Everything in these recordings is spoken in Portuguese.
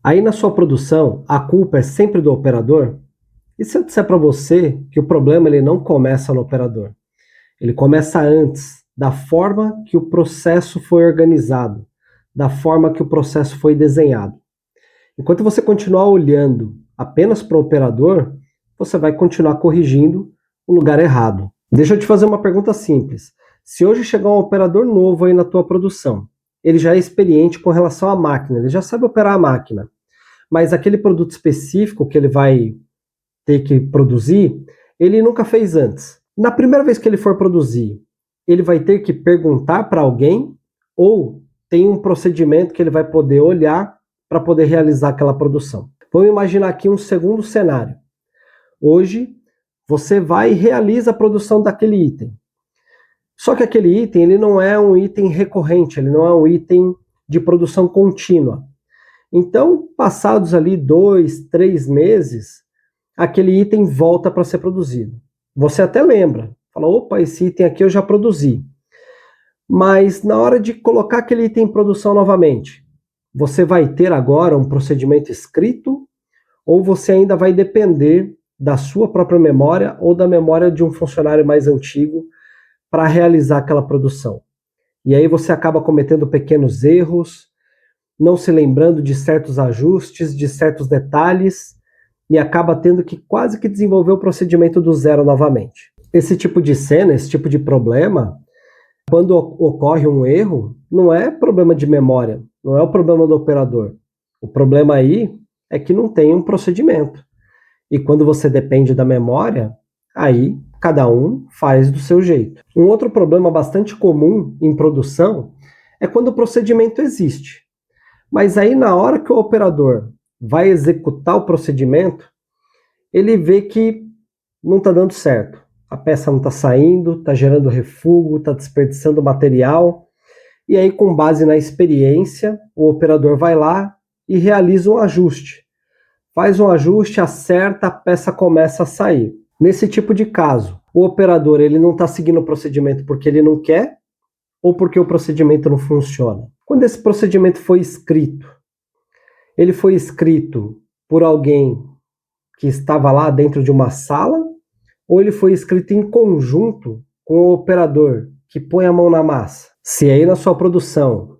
Aí na sua produção, a culpa é sempre do operador? E se eu disser para você que o problema ele não começa no operador? Ele começa antes, da forma que o processo foi organizado, da forma que o processo foi desenhado. Enquanto você continuar olhando apenas para o operador, você vai continuar corrigindo o lugar errado. Deixa eu te fazer uma pergunta simples. Se hoje chegar um operador novo aí na tua produção, ele já é experiente com relação à máquina, ele já sabe operar a máquina, mas aquele produto específico que ele vai ter que produzir, ele nunca fez antes. Na primeira vez que ele for produzir, ele vai ter que perguntar para alguém ou tem um procedimento que ele vai poder olhar para poder realizar aquela produção. Vamos imaginar aqui um segundo cenário. Hoje, você vai e realiza a produção daquele item. Só que aquele item ele não é um item recorrente, ele não é um item de produção contínua. Então, passados ali 2, 3 meses, aquele item volta para ser produzido. Você até lembra, fala, opa, esse item aqui eu já produzi. Mas na hora de colocar aquele item em produção novamente, você vai ter agora um procedimento escrito ou você ainda vai depender da sua própria memória ou da memória de um funcionário mais antigo para realizar aquela produção. E aí você acaba cometendo pequenos erros, não se lembrando de certos ajustes, de certos detalhes, e acaba tendo que quase que desenvolver o procedimento do zero novamente. Esse tipo de cena, esse tipo de problema, quando ocorre um erro, não é problema de memória, não é o problema do operador. O problema aí é que não tem um procedimento. E quando você depende da memória, aí cada um faz do seu jeito. Um outro problema bastante comum em produção é quando o procedimento existe. Mas aí na hora que o operador vai executar o procedimento, ele vê que não está dando certo. A peça não está saindo, está gerando refúgio, está desperdiçando material. E aí, com base na experiência, o operador vai lá e realiza um ajuste. Faz um ajuste, acerta, a peça começa a sair. Nesse tipo de caso, o operador ele não está seguindo o procedimento porque ele não quer ou porque o procedimento não funciona. Quando esse procedimento foi escrito, ele foi escrito por alguém que estava lá dentro de uma sala ou ele foi escrito em conjunto com o operador que põe a mão na massa? Se aí na sua produção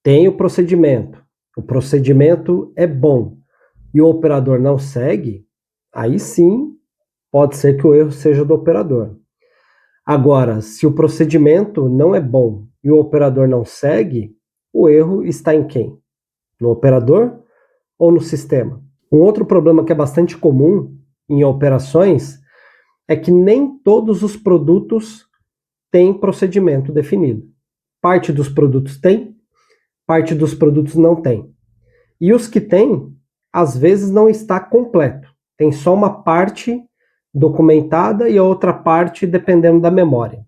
tem o procedimento é bom e o operador não segue, aí sim pode ser que o erro seja do operador. Agora, se o procedimento não é bom e o operador não segue, o erro está em quem? No operador ou no sistema? Um outro problema que é bastante comum em operações é que nem todos os produtos têm procedimento definido. Parte dos produtos tem, parte dos produtos não tem. E os que têm, às vezes não está completo. Tem só uma parte documentada e a outra parte dependendo da memória.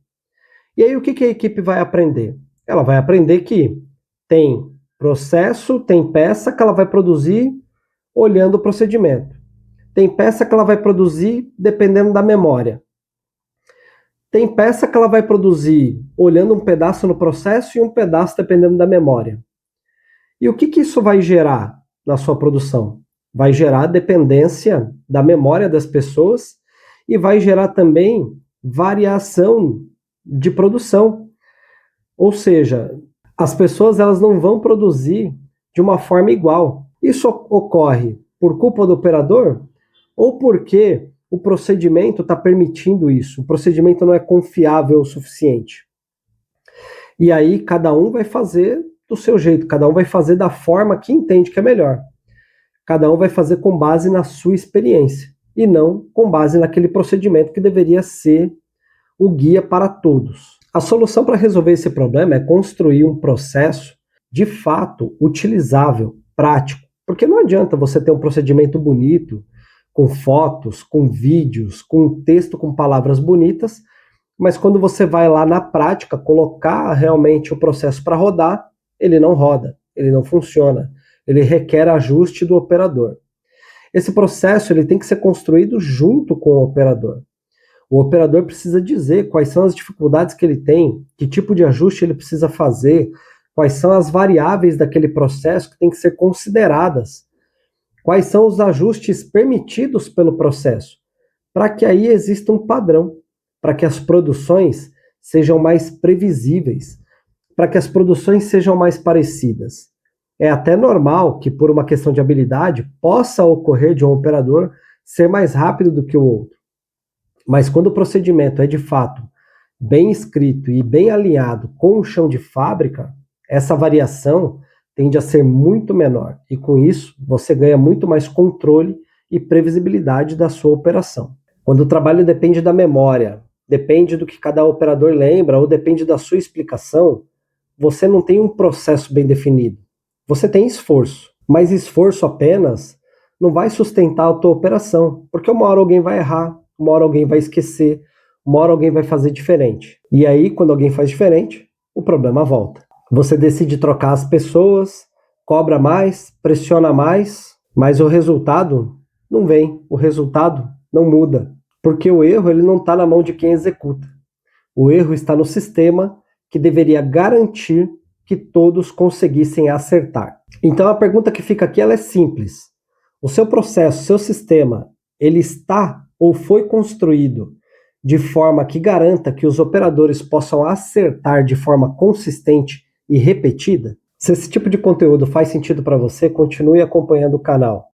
E aí o que a equipe vai aprender? Ela vai aprender que tem processo, tem peça que ela vai produzir olhando o procedimento. Tem peça que ela vai produzir dependendo da memória. Tem peça que ela vai produzir olhando um pedaço no processo e um pedaço dependendo da memória. E o que isso vai gerar na sua produção? Vai gerar dependência da memória das pessoas e vai gerar também variação de produção. Ou seja, as pessoas elas não vão produzir de uma forma igual. Isso ocorre por culpa do operador ou porque o procedimento está permitindo isso, o procedimento não é confiável o suficiente. E aí cada um vai fazer do seu jeito, cada um vai fazer da forma que entende que é melhor. Cada um vai fazer com base na sua experiência e não com base naquele procedimento que deveria ser o guia para todos. A solução para resolver esse problema é construir um processo de fato utilizável, prático, porque não adianta você ter um procedimento bonito, com fotos, com vídeos, com texto, com palavras bonitas, mas quando você vai lá na prática colocar realmente o processo para rodar, ele não roda, ele não funciona, ele requer ajuste do operador. Esse processo ele tem que ser construído junto com o operador. O operador precisa dizer quais são as dificuldades que ele tem, que tipo de ajuste ele precisa fazer, quais são as variáveis daquele processo que tem que ser consideradas Quais são os ajustes permitidos pelo processo? Para que aí exista um padrão, para que as produções sejam mais previsíveis, para que as produções sejam mais parecidas. É até normal que, por uma questão de habilidade, possa ocorrer de um operador ser mais rápido do que o outro. Mas quando o procedimento é de fato bem escrito e bem alinhado com o chão de fábrica, essa variação tende a ser muito menor. E com isso, você ganha muito mais controle e previsibilidade da sua operação. Quando o trabalho depende da memória, depende do que cada operador lembra ou depende da sua explicação, você não tem um processo bem definido. Você tem esforço, mas esforço apenas não vai sustentar a tua operação, porque uma hora alguém vai errar, uma hora alguém vai esquecer, uma hora alguém vai fazer diferente. E aí, quando alguém faz diferente, o problema volta. Você decide trocar as pessoas, cobra mais, pressiona mais, mas o resultado não vem, o resultado não muda, porque o erro ele não está na mão de quem executa. O erro está no sistema que deveria garantir que todos conseguissem acertar. Então a pergunta que fica aqui ela é simples. O seu processo, seu sistema, ele está ou foi construído de forma que garanta que os operadores possam acertar de forma consistente e repetida? Se esse tipo de conteúdo faz sentido para você, continue acompanhando o canal.